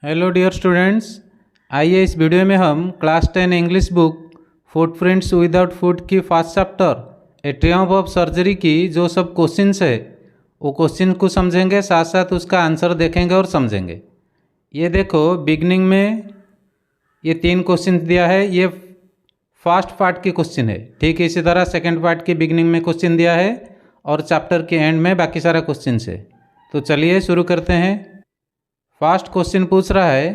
Hello dear students, आइए इस video में हम class 10 English book Footprints Without Feet की first chapter A Triumph of Surgery की जो सब क्वेश्चंस है वो क्वेश्चन को समझेंगे, साथ साथ उसका आंसर देखेंगे और समझेंगे। ये देखो, बिगनिंग में ये 3 क्वेश्चन दिया है, ये फर्स्ट पार्ट की क्वेश्चन है। ठीक है, इसी तरह सेकेंड पार्ट की बिगनिंग में क्वेश्चन दिया है और चैप्टर के एंड में बाकी सारा क्वेश्चन है। तो चलिए शुरू करते हैं। फर्स्ट क्वेश्चन पूछ रहा है,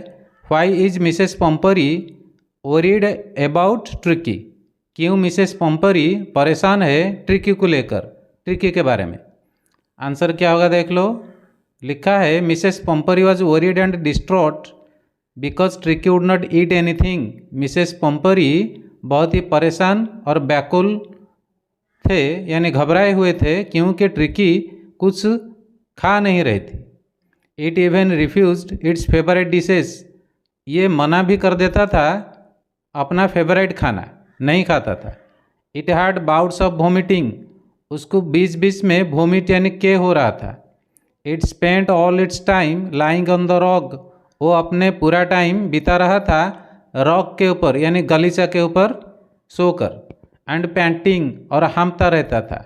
why is Mrs Pumphrey worried about Tricki. क्यों मिसेस पम्परी परेशान है ट्रिकी को लेकर, ट्रिकी के बारे में। आंसर क्या होगा देख लो। लिखा है, Mrs Pumphrey was worried and distraught because Tricki would not eat anything. Mrs Pumphrey बहुत ही परेशान और व्याकुल थे, यानी घबराए हुए थे, क्योंकि ट्रिकी कुछ खा नहीं रही थी। It even refused it's favourite dishes. ये मना भी कर देता था, अपना फेवरेट खाना नहीं खाता था। It had bouts of vomiting. उसको बीच बीच में वोमिट यानी के हो रहा था। It spent all it's time lying on the rock. वो अपने पूरा टाइम बिता रहा था रॉक के ऊपर यानी गलीचा के ऊपर सोकर। एंड पैंटिंग, और हांफता रहता था।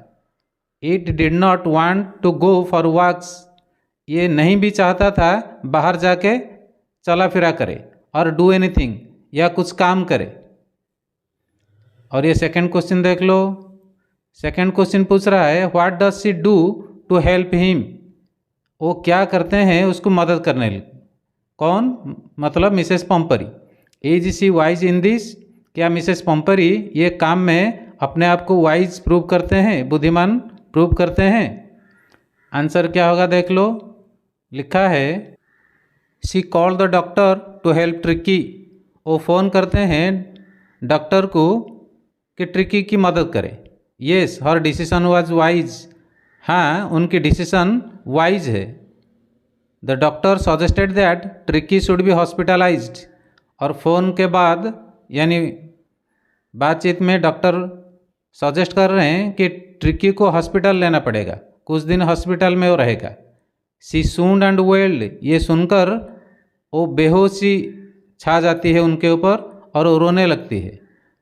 It did not want to go for walks. ये नहीं भी चाहता था बाहर जाके चला फिरा करे और डू एनीथिंग या कुछ काम करे। और ये सेकंड क्वेश्चन देख लो। सेकंड क्वेश्चन पूछ रहा है, what does she do to help him. वो क्या करते हैं उसको मदद करने लिए। कौन, मतलब Mrs Pumphrey. Is she wise in this. क्या मिसेस पम्परी ये काम में अपने आप को वाइज प्रूव करते हैं, बुद्धिमान प्रूव करते हैं। आंसर क्या होगा देख लो। लिखा है, she called the doctor to help Tricki. वो फ़ोन करते हैं डॉक्टर को कि ट्रिकी की मदद करे। Yes, her decision was wise. हाँ, उनकी डिसीजन वाइज है। The doctor suggested that Tricki should be hospitalised. और फ़ोन के बाद यानी बातचीत में डॉक्टर सजेस्ट कर रहे हैं कि ट्रिकी को हॉस्पिटल लेना पड़ेगा, कुछ दिन हॉस्पिटल में वो रहेगा। सी सूंड एंड वेल्ड। ये सुनकर वो बेहोशी छा जाती है उनके ऊपर और वो रोने लगती है।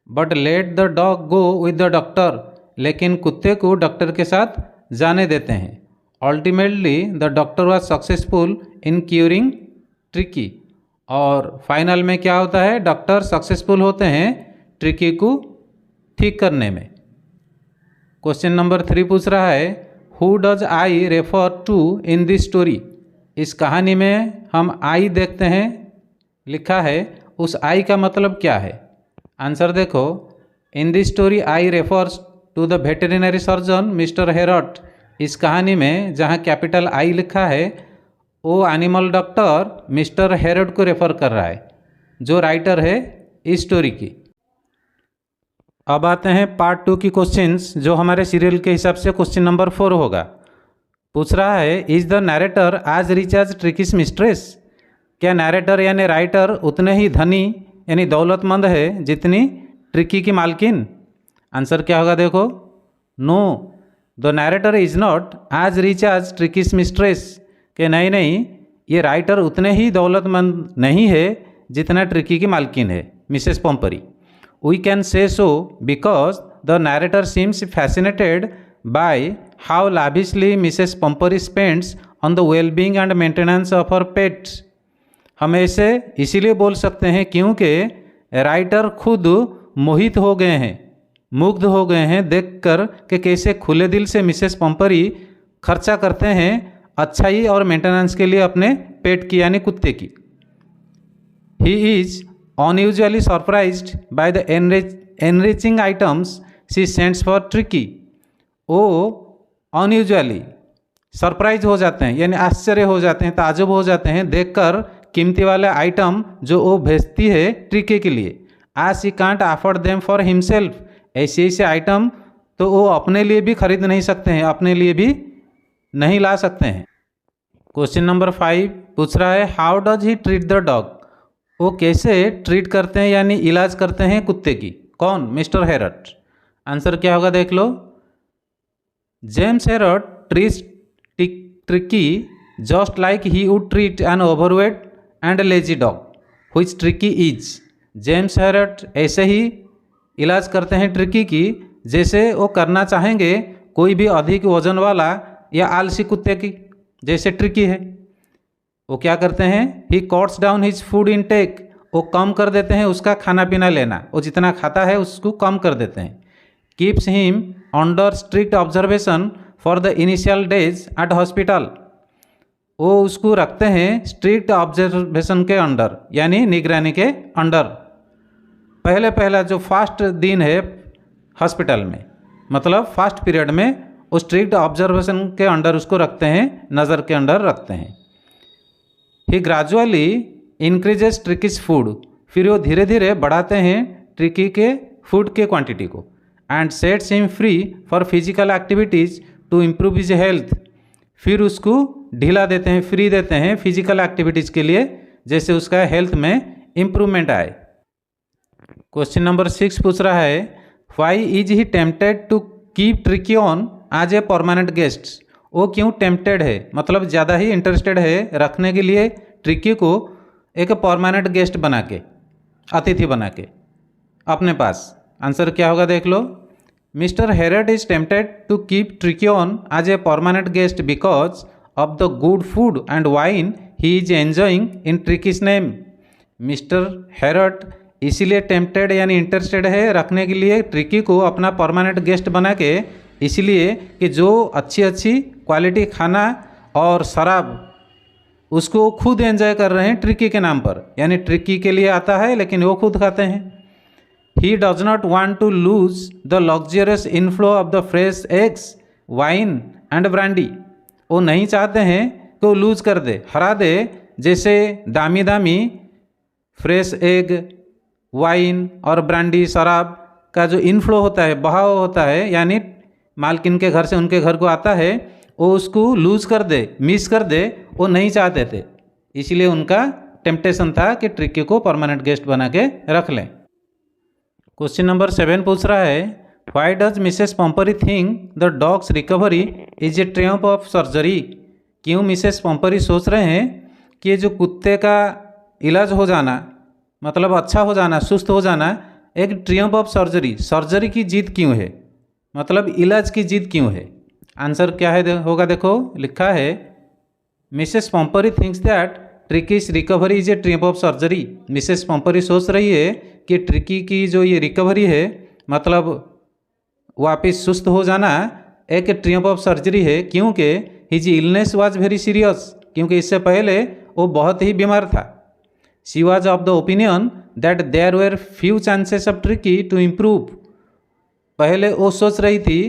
But let the dog go with the doctor. लेकिन कुत्ते को डॉक्टर के साथ जाने देते हैं। Ultimately the doctor was successful in curing tricky. और फाइनल में क्या होता है, डॉक्टर सक्सेसफुल होते हैं ट्रिकी को ठीक करने में। क्वेश्चन नंबर 3 पूछ रहा है, who does I refer to in this story. इस कहानी में हम आई देखते हैं। लिखा है, उस आई का मतलब क्या है। आंसर देखो, in this story I refers to the veterinary surgeon Mr Herriot. इस कहानी में जहाँ कैपिटल आई लिखा है वो एनिमल डॉक्टर मिस्टर हेरट को रेफर कर रहा है, जो राइटर है इस स्टोरी की। अब आते हैं पार्ट 2 की क्वेश्चंस, जो हमारे सीरियल के हिसाब से क्वेश्चन नंबर 4 होगा। पूछ रहा है, इज द नरेटर आज रिच एज ट्रिकीज मिस्ट्रेस। क्या नरेटर यानी राइटर उतने ही धनी यानी दौलतमंद है जितनी ट्रिकी की मालकिन। आंसर क्या होगा देखो। No, the narrator is not as rich as Tricki's mistress. कि नहीं, ये राइटर उतने ही दौलतमंद नहीं है जितना ट्रिकी की मालकिन है Mrs पम्परी। We can say so because the narrator seems fascinated by how lavishly Mrs. Pumpery spends on the well-being and maintenance of her pets. हम ऐसे इसीलिए बोल सकते हैं क्योंकि राइटर खुद मोहित हो गए हैं, मुग्ध हो गए हैं देखकर कि कैसे खुले दिल से मिसेस पम्परी खर्चा करते हैं अच्छाई और मेंटेनेंस के लिए अपने पेट की यानी कुत्ते की। He is unusually surprised by the enriching items she sends for Tricky. वो unusually सरप्राइज हो जाते हैं यानी आश्चर्य हो जाते हैं, ताजुब हो जाते हैं देखकर कीमती वाले आइटम जो वो भेजती है ट्रिकी के लिए। आज she can't afford them for himself. ऐसे ऐसे आइटम तो वो अपने लिए भी खरीद नहीं सकते हैं, अपने लिए भी नहीं ला सकते हैं। क्वेश्चन नंबर 5 पूछ रहा है, how does he treat the dog. वो कैसे ट्रीट करते हैं यानी इलाज करते हैं कुत्ते की। कौन, मिस्टर हेरट। आंसर क्या होगा देख लो। James Herriot treats Tricki just like he would treat an overweight and lazy dog which Tricki is. James Herriot ऐसे ही इलाज करते हैं ट्रिकी की जैसे वो करना चाहेंगे कोई भी अधिक वजन वाला या आलसी कुत्ते की, जैसे ट्रिकी है। वो क्या करते हैं, ही cuts down his food intake, वो कम कर देते हैं उसका खाना पीना लेना, वो जितना खाता है उसको कम कर देते हैं। Keeps him under strict observation for the initial days at hospital, वो उसको रखते हैं स्ट्रिक्ट ऑब्जर्वेशन के अंडर, यानी निगरानी के अंडर। पहला जो फास्ट दिन है हॉस्पिटल में, मतलब फास्ट पीरियड में वो स्ट्रिक्ट ऑब्जर्वेशन के अंडर उसको रखते हैं, नज़र के अंडर रखते हैं। ही ग्रेजुअली इंक्रीजेस ट्रिकीज फूड, फिर वो धीरे धीरे बढ़ाते हैं ट्रिकी के फूड के क्वांटिटी को। And sets him free for physical activities to improve his health, फिर उसको ढीला देते हैं, फ्री देते हैं फिजिकल एक्टिविटीज़ के लिए, जैसे उसका हेल्थ में इम्प्रूवमेंट आए। क्वेश्चन नंबर 6 पूछ रहा है, why is he tempted to keep Tricki on as a permanent guest, वो क्यों टेम्पटेड है, मतलब ज़्यादा ही इंटरेस्टेड है रखने के लिए ट्रिकी को एक परमानेंट गेस्ट बना के, अतिथि बना के अपने पास। आंसर क्या होगा देख लो। Mr Herriot is tempted to keep Tricki on as a permanent guest because of the good food and wine he is enjoying in Tricki's name. Mr Herriot इसीलिए टेम्पटेड यानी इंटरेस्टेड है रखने के लिए ट्रिकी को अपना परमानेंट गेस्ट बना के, इसलिए कि जो अच्छी अच्छी क्वालिटी खाना और शराब उसको खुद एंजॉय कर रहे हैं ट्रिकी के नाम पर, यानी ट्रिकी के लिए आता है लेकिन वो खुद खाते हैं। He does not want to lose the luxurious inflow of the fresh eggs wine and brandy, वो नहीं चाहते हैं कि वो लूज कर दे, हरा दे, जैसे दामी दामी फ्रेश एग, वाइन और ब्रांडी शराब का जो इनफ्लो होता है, बहाव होता है, यानी मालकिन के घर से उनके घर को आता है, वो उसको लूज कर दे, मिस कर दे, वो नहीं चाहते थे। इसलिए उनका टेम्पटेशन था कि ट्रिकी को परमानेंट गेस्ट बना के रख लें। क्वेश्चन नंबर 7 पूछ रहा है, why does Mrs Pumphrey think the dog's recovery is a Triumph of surgery, क्यों मिसेस पम्परी सोच रहे हैं कि ये जो कुत्ते का इलाज हो जाना, मतलब अच्छा हो जाना, सुस्त हो जाना, एक ट्रियम्फ ऑफ सर्जरी, सर्जरी की जीत क्यों है, मतलब इलाज की जीत क्यों है। आंसर क्या है होगा देखो, लिखा है Mrs Pumphrey thinks that Tricki's recovery is a Triumph of surgery. Mrs Pumphrey सोच रही है कि ट्रिकी की जो ये रिकवरी है, मतलब वापस सुस्त हो जाना, एक ट्रियम्फ ऑफ सर्जरी है, क्योंकि his illness was very serious, क्योंकि इससे पहले वो बहुत ही बीमार था। She was of the opinion that there were few chances of Tricki to improve, पहले वो सोच रही थी,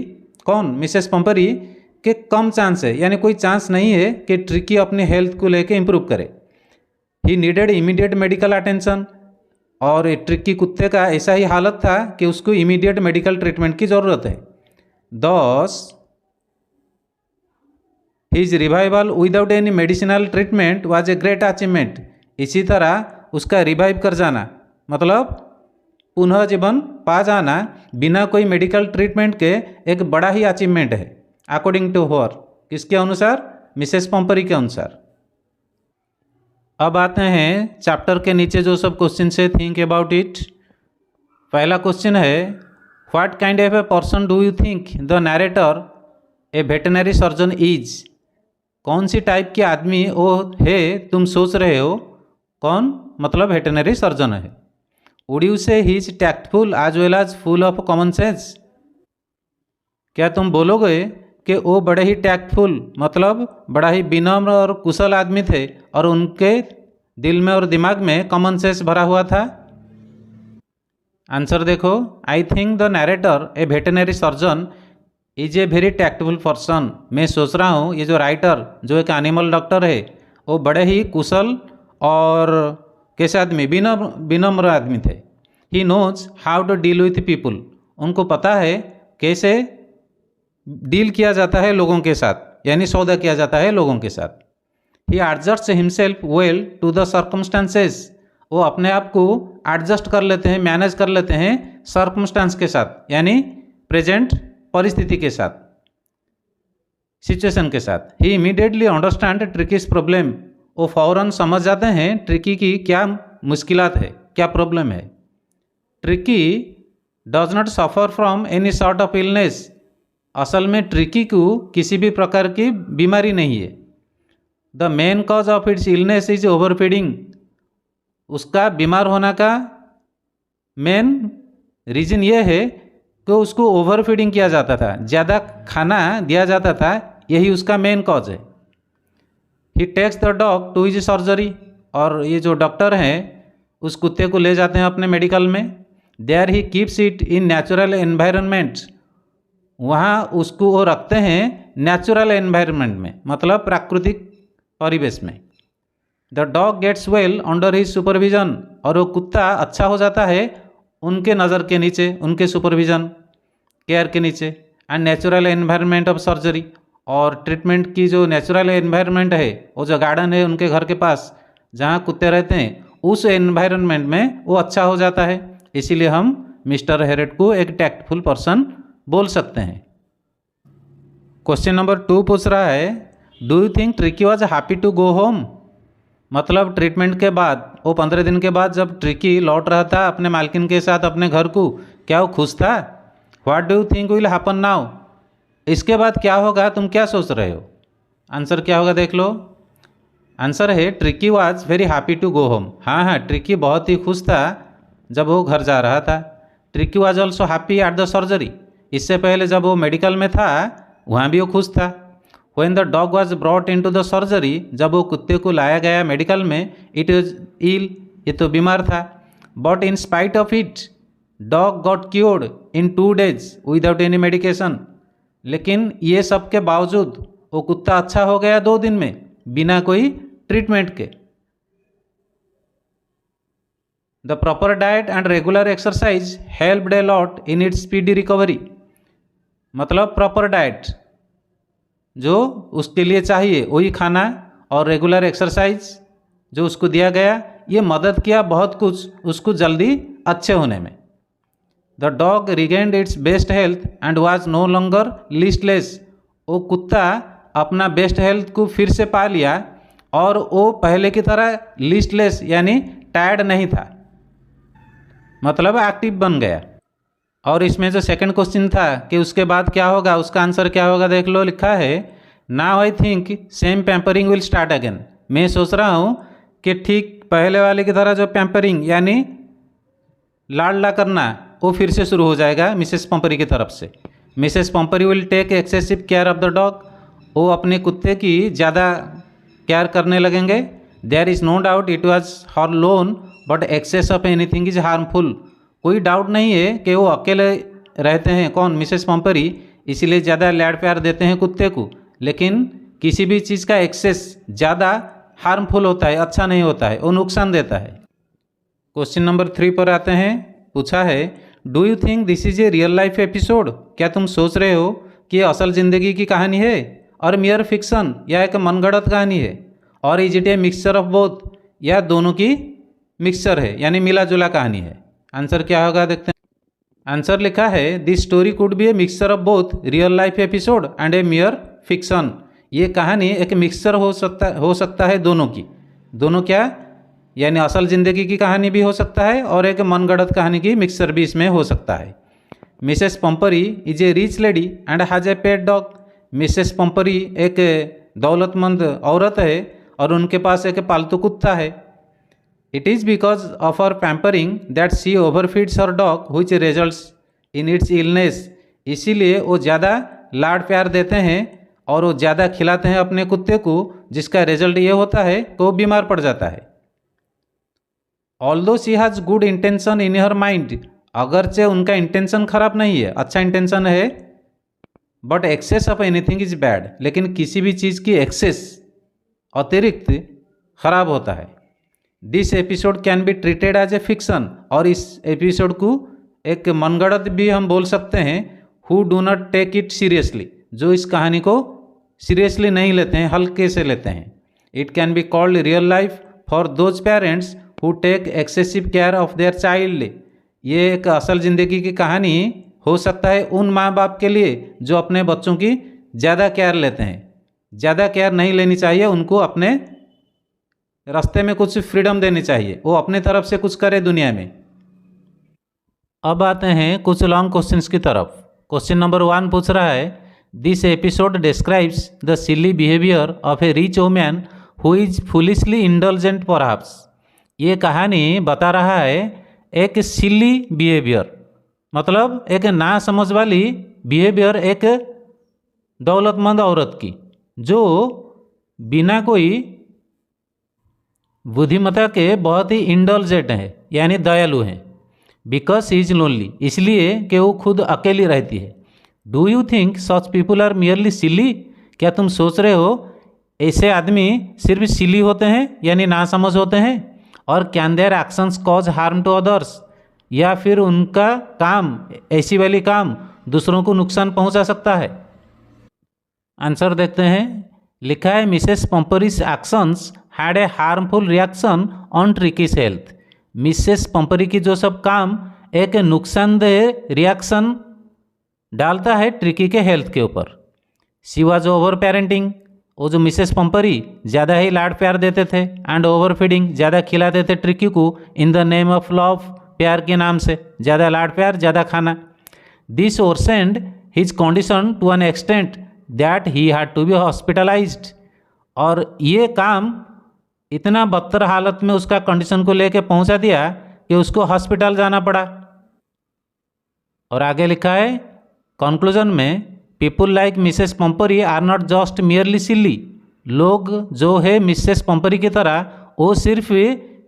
कौन, मिसेस पम्परी, कि कम चांस है, यानी कोई चांस नहीं है कि ट्रिकी अपनी हेल्थ को लेके इम्प्रूव करे। He needed immediate medical attention, और ट्रिकी कुत्ते का ऐसा ही हालत था कि उसको इमीडिएट मेडिकल ट्रीटमेंट की ज़रूरत है। दस his revival without any medicinal treatment was a great achievement, इसी तरह उसका रिवाइव कर जाना, मतलब पुनः जीवन पा जाना बिना कोई मेडिकल ट्रीटमेंट के, एक बड़ा ही अचीवमेंट है अकॉर्डिंग टू हर, किसके अनुसार, मिसेस पम्परी के अनुसार। अब आते हैं चैप्टर के नीचे जो सब क्वेश्चन से, थिंक अबाउट इट। पहला क्वेश्चन है, what kind of a person do you think the narrator A veterinary surgeon is, कौन सी टाइप के आदमी वो है तुम सोच रहे हो, कौन, मतलब वेटनरी सर्जन है। Would you say he is tactful as well as full of common sense, क्या तुम बोलोगे कि वो बड़े ही टैक्टफुल, मतलब बड़ा ही विनम्र और कुशल आदमी थे, और उनके दिल में और दिमाग में कॉमन सेंस भरा हुआ था। आंसर देखो, I think the narrator A veterinary surgeon is a very tactful person, मैं सोच रहा हूँ ये जो राइटर, जो एक एनिमल डॉक्टर है, वो बड़े ही कुशल और कैसे आदमी, विनम्र आदमी थे। He knows how to deal with people, उनको पता है कैसे डील किया जाता है लोगों के साथ, यानी सौदा किया जाता है लोगों के साथ। He adjust himself well to the circumstances, वो अपने आप को एडजस्ट कर लेते हैं, मैनेज कर लेते हैं सर्कमस्टांस के साथ, यानी प्रेजेंट परिस्थिति के साथ, सिचुएशन के साथ। ही इमीडिएटली अंडरस्टैंड ट्रिकीज प्रॉब्लम, वो फ़ौरन समझ जाते हैं ट्रिकी की क्या मुश्किलात है, क्या प्रॉब्लम है। Tricky does not suffer from any sort of illness. असल में ट्रिकी को किसी भी प्रकार की बीमारी नहीं है। The main cause of its illness is over feeding. उसका बीमार होने का मेन रीज़न ये है कि उसको ओवर फीडिंग किया जाता था, ज़्यादा खाना दिया जाता था, यही उसका मेन कॉज है। He takes the dog to his surgery. और ये जो डॉक्टर हैं उस कुत्ते को ले जाते हैं अपने मेडिकल में। There he keeps it in natural environments. वहाँ उसको वो रखते हैं नेचुरल एनवायरनमेंट में, मतलब प्राकृतिक परिवेश में। The dog gets well under his supervision. और वो कुत्ता अच्छा हो जाता है उनके नज़र के नीचे, उनके सुपरविजन केयर के नीचे। And natural environment of surgery. और ट्रीटमेंट की जो नेचुरल एनवायरनमेंट है, वो जो गार्डन है उनके घर के पास जहाँ कुत्ते रहते हैं, उस एनवायरनमेंट में वो अच्छा हो जाता है। इसीलिए हम मिस्टर हेरेट को एक टैक्टफुल पर्सन बोल सकते हैं। क्वेश्चन नंबर 2 पूछ रहा है, do you think Tricki was happy to go home. मतलब ट्रीटमेंट के बाद, वो 15 दिन के बाद जब ट्रिकी लौट रहा था अपने मालकिन के साथ अपने घर को, क्या वो खुश था। What do you think will happen now. इसके बाद क्या होगा, तुम क्या सोच रहे हो। आंसर क्या होगा देख लो। आंसर है Tricki was very happy to go home. हाँ, ट्रिकी बहुत ही खुश था जब वो घर जा रहा था। Tricky was also happy at the surgery. इससे पहले जब वो मेडिकल में था वहाँ भी वो खुश था। When the dog was brought in to the surgery, जब वो कुत्ते को लाया गया मेडिकल में, इट इज इल, ये तो बीमार था। But in spite of it dog got cured in 2 days without any medication. लेकिन ये सब के बावजूद वो कुत्ता अच्छा हो गया 2 दिन में बिना कोई ट्रीटमेंट के। The proper diet and regular exercise helped a lot in its speedy recovery. मतलब प्रॉपर डाइट जो उसके लिए चाहिए वही खाना और रेगुलर एक्सरसाइज जो उसको दिया गया, ये मदद किया बहुत कुछ उसको जल्दी अच्छे होने में। The dog regained its best health and was no longer listless. वो कुत्ता अपना बेस्ट हेल्थ को फिर से पा लिया और वो पहले की तरह लिस्टलेस यानी टायर्ड नहीं था, मतलब एक्टिव बन गया। और इसमें जो सेकंड क्वेश्चन था कि उसके बाद क्या होगा, उसका आंसर क्या होगा देख लो। लिखा है, now I think same pampering will start again. मैं सोच रहा हूँ कि ठीक पहले वाले की तरह जो पैम्परिंग यानी लाडला करना वो फिर से शुरू हो जाएगा मिसेस पंपरी की तरफ से। Mrs Pumphrey will take excessive care of the dog. वो अपने कुत्ते की ज़्यादा केयर करने लगेंगे। There is no doubt it was her love but excess of anything is harmful. कोई डाउट नहीं है कि वो अकेले रहते हैं, कौन, मिसेस पंपरी, इसीलिए ज़्यादा लाड प्यार देते हैं कुत्ते को। लेकिन किसी भी चीज़ का एक्सेस ज़्यादा हार्मफुल होता है, अच्छा नहीं होता है, वो नुकसान देता है। क्वेश्चन नंबर 3 पर आते हैं। पूछा है, do you think this is a real life episode. क्या तुम सोच रहे हो कि ये असल ज़िंदगी की कहानी है और मियर फिक्शन या एक मनगढ़ंत कहानी है। और is it a mixture of both, या दोनों की मिक्सचर है यानी मिला जुला कहानी है। आंसर क्या होगा देखते हैं। आंसर लिखा है, this story could be a mixture of both real life episode and A मियर fiction. ये कहानी एक मिक्सचर हो सकता है दोनों की। दोनों क्या, यानी असल ज़िंदगी की कहानी भी हो सकता है और एक मनगढ़ंत कहानी की मिक्सचर भी इसमें हो सकता है। Mrs Pumphrey is a rich lady and has a pet dog. Mrs Pumphrey एक दौलतमंद औरत है और उनके पास एक पालतू कुत्ता है। It is because of her pampering that she overfeeds her dog which results in its illness. इसीलिए वो ज़्यादा लाड प्यार देते हैं और वो ज़्यादा खिलाते हैं अपने कुत्ते को, जिसका रिजल्ट ये होता है कि वो बीमार पड़ जाता है। Although she has good intention in her mind. अगरचे उनका इंटेंशन खराब नहीं है, अच्छा इंटेंशन है, but excess of anything is bad. लेकिन किसी भी चीज़ की एक्सेस, अतिरिक्त, खराब होता है। This episode can be treated as a fiction. और इस एपिसोड को एक मनगढ़ंत भी हम बोल सकते हैं। Who do not take it seriously, जो इस कहानी को सीरियसली नहीं लेते हैं, हल्के से लेते हैं। It can be called real life for those parents who take excessive care of their child. ये एक असल ज़िंदगी की कहानी हो सकता है उन माँ बाप के लिए जो अपने बच्चों की ज़्यादा केयर लेते हैं। ज़्यादा केयर नहीं लेनी चाहिए उनको अपने रास्ते में कुछ फ्रीडम देनी चाहिए, वो अपने तरफ से कुछ करे दुनिया में। अब आते हैं कुछ लॉन्ग क्वेश्चंस की तरफ। क्वेश्चन नंबर 1 पूछ रहा है, this episode describes the silly behaviour of A rich woman who is foolishly indulgent perhaps. ये कहानी बता रहा है एक सिली बिहेवियर, मतलब एक ना समझ वाली बिहेवियर एक दौलतमंद औरत की जो बिना कोई बुद्धिमत्ता के बहुत ही इंडल्जेंट है, यानी दयालु हैं। बिकॉज ही इज लोनली, इसलिए कि वो खुद अकेली रहती है। Do you think such people are merely silly? क्या तुम सोच रहे हो ऐसे आदमी सिर्फ सिली होते हैं, यानी ना समझ होते हैं? और can their actions cause harm to others, या फिर उनका काम, ऐसी वाली काम दूसरों को नुकसान पहुंचा सकता है? आंसर देखते हैं। लिखा है, Mrs Pumphrey's actions had a harmful reaction on Tricki's health. Mrs Pumphrey की जो सब काम एक नुकसानदेह रिएक्शन डालता है ट्रिकी के हेल्थ के ऊपर। शी वॉज ओवर पेरेंटिंग, वो जो मिसेस पंपरी ज़्यादा ही लाड प्यार देते थे, एंड ओवर फीडिंग, ज़्यादा खिलाते थे ट्रिकी को, in the name of love, प्यार के नाम से, ज़्यादा लाड प्यार, ज़्यादा खाना। This worsened his condition to an extent that he had to be hospitalised. और ये काम इतना बदतर हालत में उसका कंडीशन को लेके पहुंचा दिया कि उसको हॉस्पिटल जाना पड़ा। और आगे लिखा है कंक्लूजन में, people like Mrs Pumphrey are not just merely silly. लोग जो है मिसेस पंपरी की तरह वो सिर्फ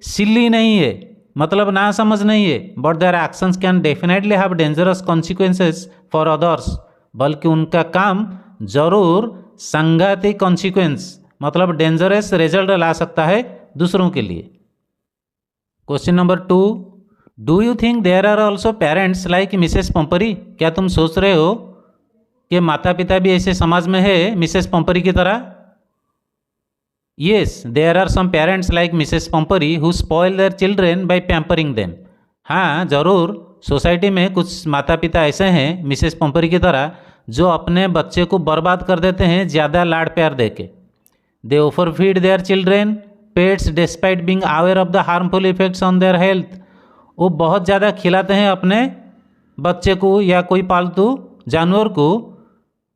सिली नहीं है, मतलब ना समझ नहीं है, but their actions can definitely have dangerous consequences for others. बल्कि उनका काम जरूर संघाती कॉन्सिक्वेंस, मतलब डेंजरस रिजल्ट ला सकता है दूसरों के लिए। Question number 2, do you think there are also parents like Mrs Pumphrey? क्या तुम सोच रहे हो कि माता पिता भी ऐसे समाज में है मिसेस पंपरी की तरह? Yes, there are some parents like Mrs Pumphrey who spoil their children by pampering them. हाँ, ज़रूर सोसाइटी में कुछ माता पिता ऐसे हैं मिसेस पंपरी की तरह जो अपने बच्चे को बर्बाद कर देते हैं ज़्यादा लाड प्यार दे के। They over feed their children pets despite being aware of the harmful effects on their health. वो बहुत ज़्यादा खिलाते हैं अपने बच्चे को या कोई पालतू जानवर को,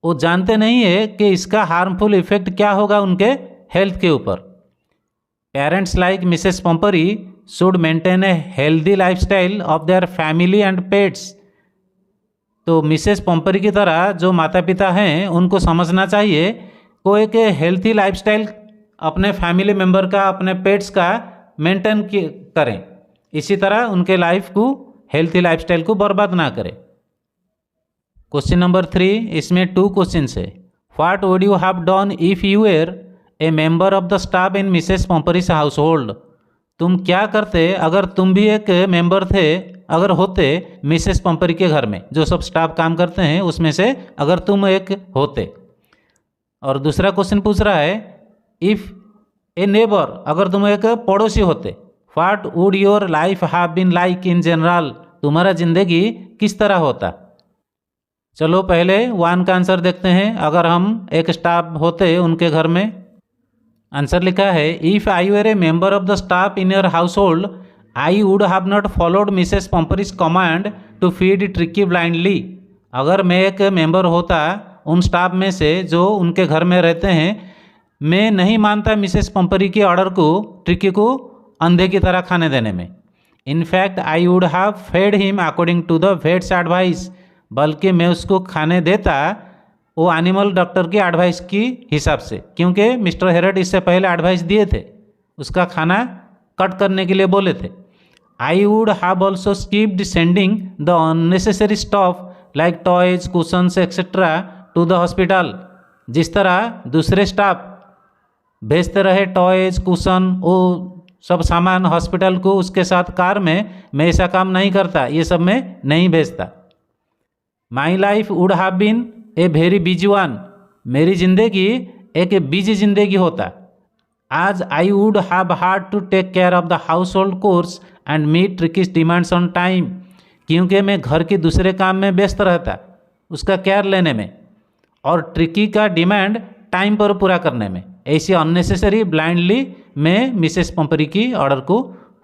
वो जानते नहीं है कि इसका हार्मफुल इफेक्ट क्या होगा उनके हेल्थ के ऊपर। Parents like Mrs Pumphrey should maintain a healthy lifestyle of their family and pets. तो मिसेस पंपरी की तरह जो माता पिता हैं उनको समझना चाहिए को एक हेल्थी लाइफस्टाइल अपने फैमिली मेम्बर का, अपने पेट्स का मेंटेन करें, इसी तरह उनके लाइफ को, हेल्थी लाइफस्टाइल को बर्बाद ना करें। क्वेश्चन नंबर 3, इसमें 2 क्वेश्चंस है। What would you have done if you were a member of the staff in Mrs Pumphrey's household? तुम क्या करते अगर तुम भी एक मेंबर थे, अगर होते मिसेस पंपरी के घर में, जो सब स्टाफ काम करते हैं उसमें से अगर तुम एक होते। और दूसरा क्वेश्चन पूछ रहा है, इफ़ ए नेबर, अगर तुम एक पड़ोसी होते, what would your life have been like in general? तुम्हारा जिंदगी किस तरह होता? चलो पहले 1 का आंसर देखते हैं। अगर हम एक स्टाफ होते उनके घर में, आंसर लिखा है, if I were a member of the staff in your household I would have not followed Mrs Pumphrey's command to feed Tricki blindly. अगर मैं एक मेंबर होता उन स्टाफ में से जो उनके घर में रहते हैं, मैं नहीं मानता मिसेस पंपरी के ऑर्डर को, ट्रिकी को अंधे की तरह खाने देने में। In fact I would have fed him according to the vet's advice. बल्कि मैं उसको खाने देता वो एनिमल डॉक्टर की एडवाइस की हिसाब से, क्योंकि मिस्टर हेरड इससे पहले एडवाइस दिए थे, उसका खाना कट करने के लिए बोले थे। I would have also skipped sending the unnecessary stuff like toys, cushions etcetera to the hospital. जिस तरह दूसरे स्टाफ भेजते रहे टॉयज, कुशन, वो सब सामान हॉस्पिटल को उसके साथ कार में, मैं ऐसा काम नहीं करता, ये सब मैं नहीं भेजता। My life would have been a very busy one. मेरी जिंदगी एक बिजी जिंदगी होता। As I would have had to take care of the household chores and meet Tricki's demands on time. क्योंकि मैं घर के दूसरे काम में व्यस्त रहता, उसका केयर लेने में, और ट्रिकी का डिमांड टाइम पर पूरा करने में। ऐसी अननेसेसरी ब्लाइंडली मैं मिसेस पंपरी की ऑर्डर को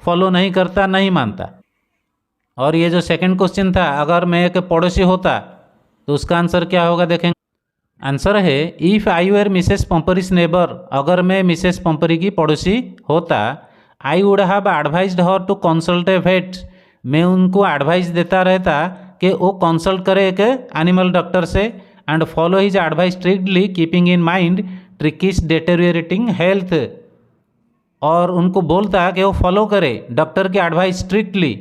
फॉलो नहीं करता, नहीं मानता। और ये जो सेकंड क्वेश्चन था, अगर मैं एक पड़ोसी होता तो उसका आंसर क्या होगा देखेंगे। आंसर है if I were Mrs Pumphrey's neighbour, अगर मैं मिसेस पंपरी की पड़ोसी होता, I would have advised her to consult a vet, मैं उनको एडवाइस देता रहता कि वो कंसल्ट करे एक एनिमल डॉक्टर से, and follow his advice strictly keeping in mind Tricki's deteriorating health, और उनको बोलता कि वो फॉलो करे डॉक्टर की एडवाइस स्ट्रिक्टली,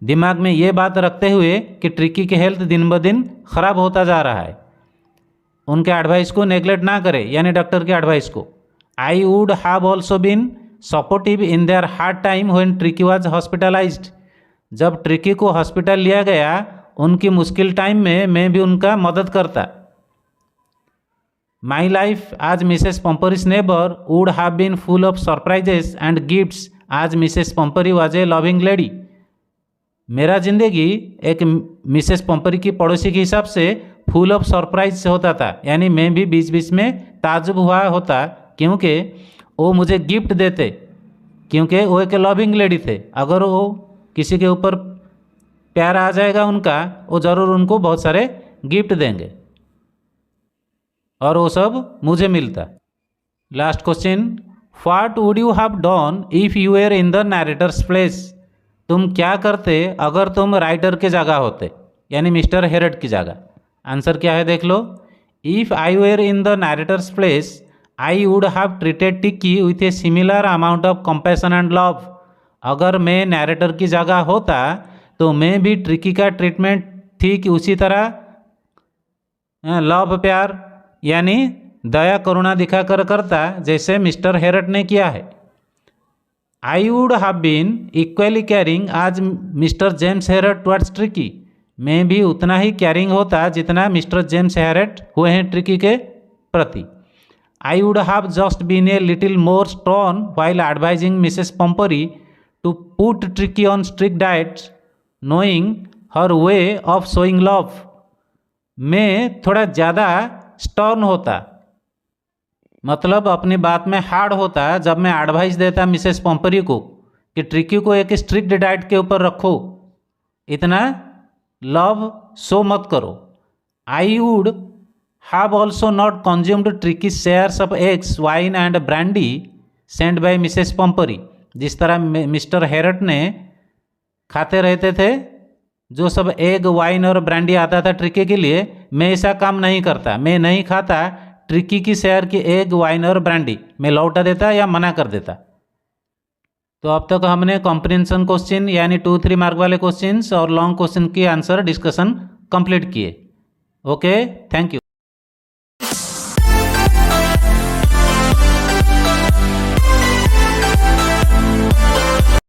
दिमाग में ये बात रखते हुए कि ट्रिकी की हेल्थ दिन ब दिन ख़राब होता जा रहा है, उनके एडवाइस को नेगलेक्ट ना करे, यानी डॉक्टर के एडवाइस को। I would have also been supportive in their hard time when Tricki was hospitalised, जब ट्रिकी को हॉस्पिटल लिया गया उनकी मुश्किल टाइम में मैं भी उनका मदद करता। My life as Mrs Pumphrey's neighbour would have been full of surprises and gifts as Mrs Pumphrey was a loving lady, मेरा जिंदगी एक मिसेस पंपरी की पड़ोसी के हिसाब से फुल ऑफ सरप्राइज से होता था, यानी मैं भी बीच बीच में ताजुब हुआ होता क्योंकि वो मुझे गिफ्ट देते, क्योंकि वो एक लविंग लेडी थे। अगर वो किसी के ऊपर प्यार आ जाएगा उनका, वो ज़रूर उनको बहुत सारे गिफ्ट देंगे और वो सब मुझे मिलता। Last question, what would you have done if you were in the narrator's place, तुम क्या करते अगर तुम राइटर के जगह होते, यानी मिस्टर हेरट की जगह। आंसर क्या है देख लो। If I were in the narrator's place I would have treated Tricki with a similar amount of compassion and love, अगर मैं नैरेटर की जगह होता तो मैं भी ट्रिकी का ट्रीटमेंट ठीक उसी तरह लव प्यार यानी दया करुणा दिखाकर करता जैसे मिस्टर हेरट ने किया है। I would have been equally caring as Mr James Herriot towards Tricki, मैं भी उतना ही कैरिंग होता जितना मिस्टर जेम्स हेरट हुए हैं ट्रिकी के प्रति। I would have just been a little more stern while advising Mrs Pumphrey to put Tricki on strict diets knowing her way of showing love, मैं थोड़ा ज़्यादा स्टर्न होता, मतलब अपनी बात में हार्ड होता जब मैं एडवाइस देता मिसेस पंपरी को कि ट्रिकी को एक स्ट्रिक्ट डाइट के ऊपर रखो, इतना लव शो मत करो। I would have also not consumed Tricki shares of eggs wine and brandy send by Mrs Pumphrey, जिस तरह मिस्टर हेरट ने खाते रहते थे जो सब एग वाइन और ब्रांडी आता था ट्रिकी के लिए, मैं ऐसा काम नहीं करता, मैं नहीं खाता ट्रिकी की शेयर की एग वाइन और ब्रांडी, मैं लौटा देता या मना कर देता। तो अब तक हमने कॉम्प्रिहेंशन क्वेश्चन यानी 2-3 मार्क वाले क्वेश्चंस और लॉन्ग क्वेश्चन की आंसर डिस्कशन कंप्लीट किए। Okay, thank you.